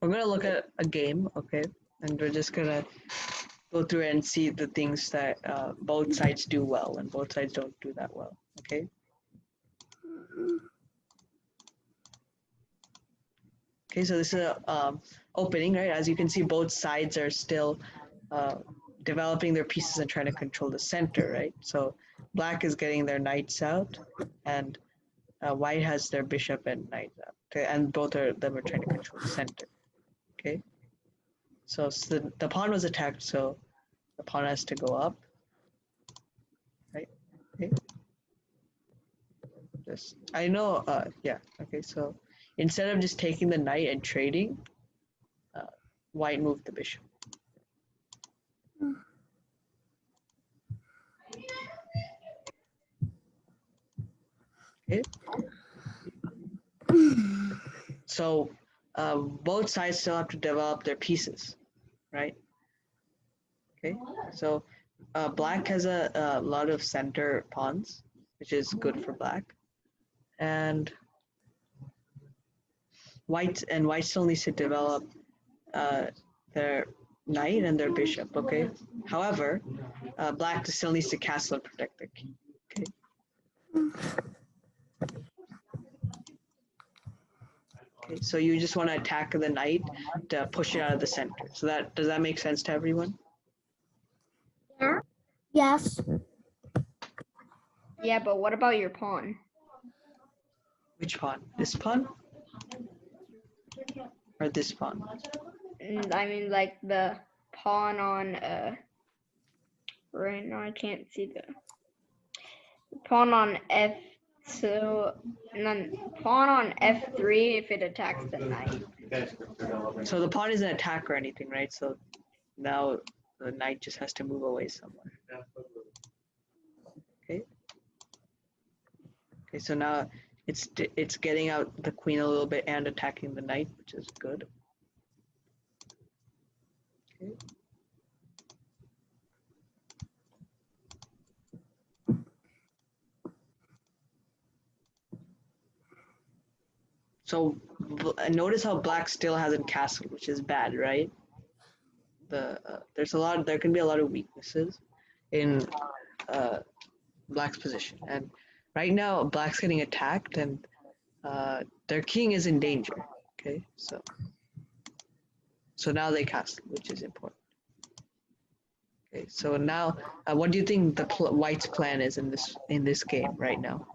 we're gonna look at a game, okay, and we're just gonna go through and see the things that both sides do well and both sides don't do that well, okay? Okay, so this is a opening, right? As you can see, both sides are still developing their pieces and trying to control the center, right? So black is getting their knights out, and white has their bishop and knight out, okay? And both of them are trying to control the center, okay? So the pawn was attacked, so the pawn has to go up, right? Okay. Just I know, yeah. Okay, so instead of just taking the knight and trading, white moved the bishop. Okay. So both sides still have to develop their pieces, right? Okay. So black has a lot of center pawns, which is good for black, and white still needs to develop their knight and their bishop. Okay. However, black still needs to castle and protect their king. Okay. Okay, so you just want to attack the knight to push it out of the center. So does that make sense to everyone? Yeah. Yes. Yeah, but what about your pawn? Which pawn? This pawn? Or this pawn? I mean, like the pawn on right now I can't see the pawn on F. So and then pawn on F3 if it attacks the knight. So the pawn isn't attack or anything, right? So now the knight just has to move away somewhere. Okay. Okay, so now it's getting out the queen a little bit and attacking the knight, which is good. Okay. So notice how black still hasn't castled, which is bad, right? There can be a lot of weaknesses in black's position, and right now black's getting attacked, and their king is in danger. Okay, so now they castle, which is important. Okay, so now what do you think the white's plan is in this game right now?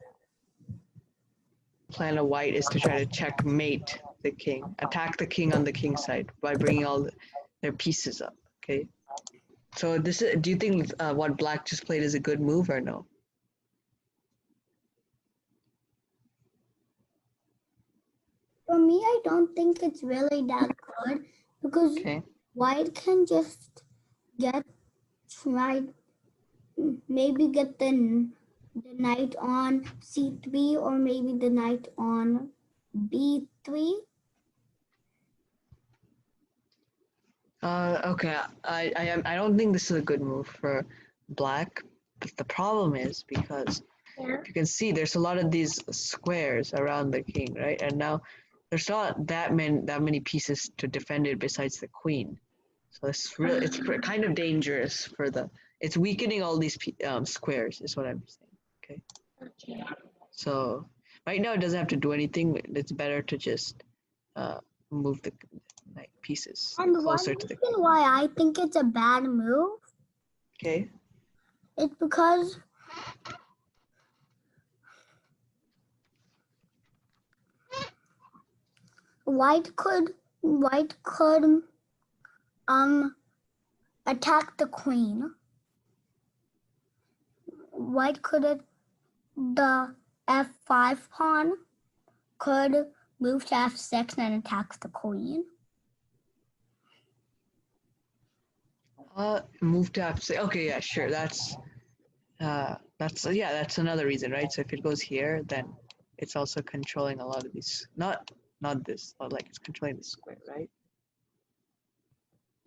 Plan of white is to try to checkmate the king, attack the king on the king side by bringing all their pieces up. Okay, so do you think what black just played is a good move or no? For me, I don't think it's really that good because Okay. white can just maybe get the knight on C3 or maybe the knight on B3. Okay, I don't think this is a good move for black, but the problem is because you can see there's a lot of these squares around the king, right? And now there's not that many pieces to defend it besides the queen. So it's kind of dangerous it's weakening all these squares is what I'm saying. Okay. So right now it doesn't have to do anything. It's better to just move the pieces And closer to the king. why I think it's a bad move, Okay. it's because white could attack the queen. White the F5 pawn could move to F6 and attack the queen. Move to F6. Okay, yeah, sure. That's another reason, right? So if it goes here, then it's also controlling a lot of these. Not this, but like it's controlling the square, right?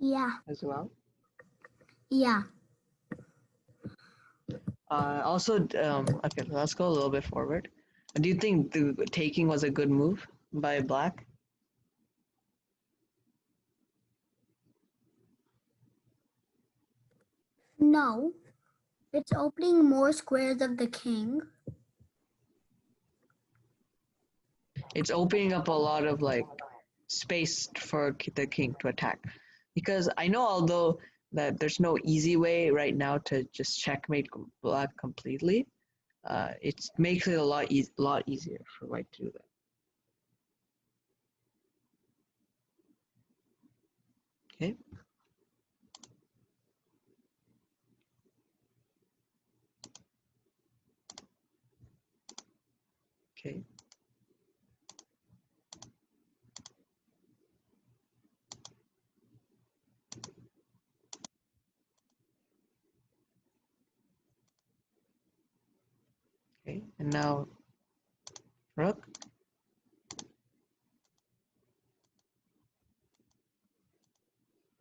Yeah. As well. Yeah. Also, okay, let's go a little bit forward. Do you think the taking was a good move by black? No, it's opening more squares of the king. It's opening up a lot of like space for the king to attack. Because I know, although that there's no easy way right now to just checkmate black completely, it makes it a lot easier for white to do that. Okay. Okay. Okay. And now rook.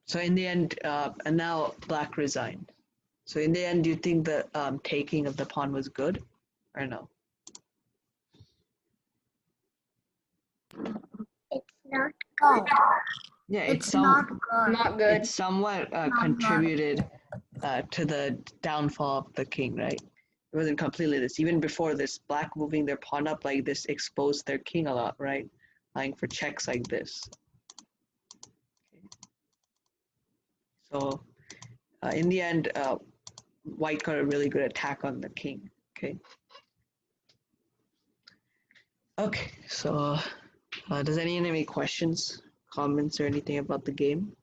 So in the end, and now black resigned. So in the end, do you think the taking of the pawn was good, or no? It's not good. Yeah, It's not good. Not good. It somewhat contributed to the downfall of the king, right? It wasn't completely this. Even before this, black moving their pawn up like this exposed their king a lot, right? Lying for checks like this. Okay. So in the end, white got a really good attack on the king. Okay. Okay. So does anyone have any questions, comments, or anything about the game?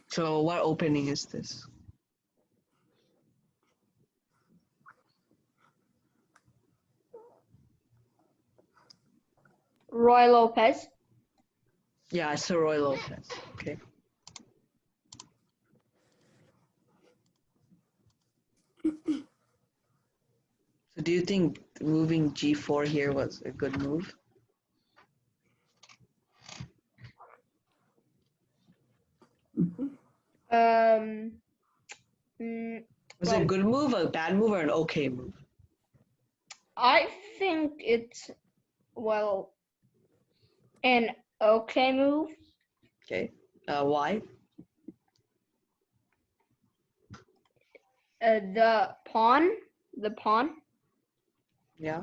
So what opening is this? Roy Lopez. Yeah, it's a Roy Lopez. Okay. So do you think moving g4 here was a good move? Was it a Well, good move, a bad move, or an okay move? I think it's, well, an okay move. Okay. Why? The pawn. Yeah.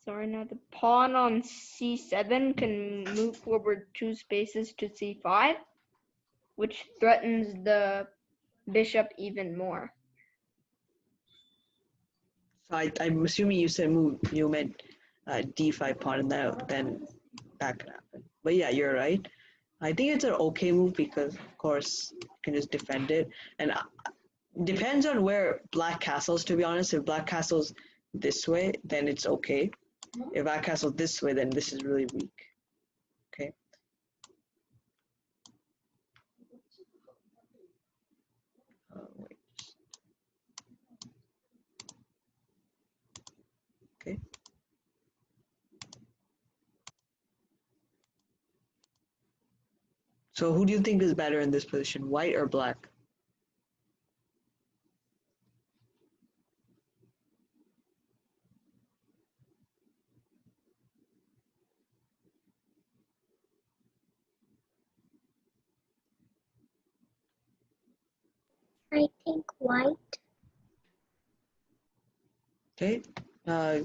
Sorry, now the pawn on c7 can move forward 2 spaces to c5, which threatens the bishop even more. So I'm assuming you said move. You meant d5 pawn, and then that can happen. But yeah, you're right. I think it's an okay move because, of course, you can just defend it. And depends on where black castles, to be honest. If black castles this way, then it's okay. If black castles this way, then this is really weak. Okay. Wait. Okay. So who do you think is better in this position, white or black? I think white. Okay. I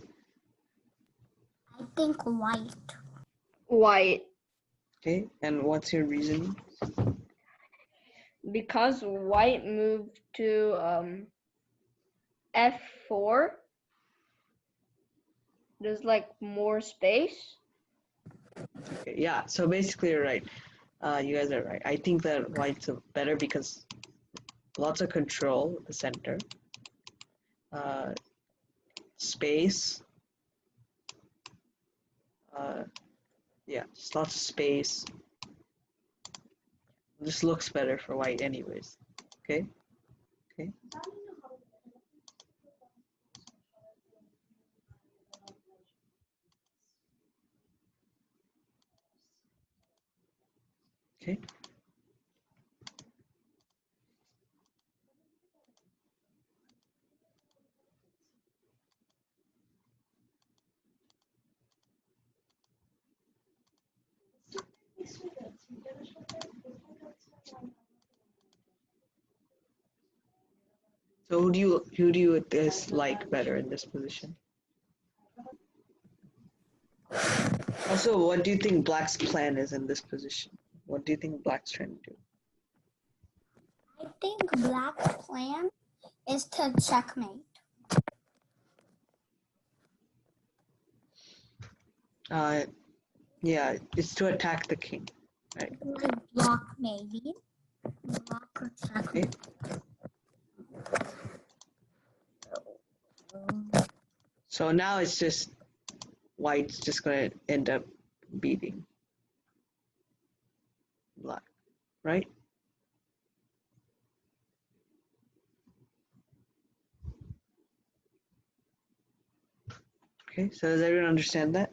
think white. White. Okay. And what's your reason? Because white moved to f4, there's like more space. Okay. Yeah. So basically, you're right. You guys are right. I think that white's better because lots of control at the center. Space. Yeah, just lots of space. This looks better for white anyways. Okay. Okay. Okay. So who do you dislike better in this position? Also, what do you think Black's plan is in this position? What do you think Black's trying to do? I think Black's plan is to checkmate. Yeah, it's to attack the king. Right. Like block maybe. Block or checkmate. So now it's just White's just going to end up beating Black, right? Okay, so does everyone understand that?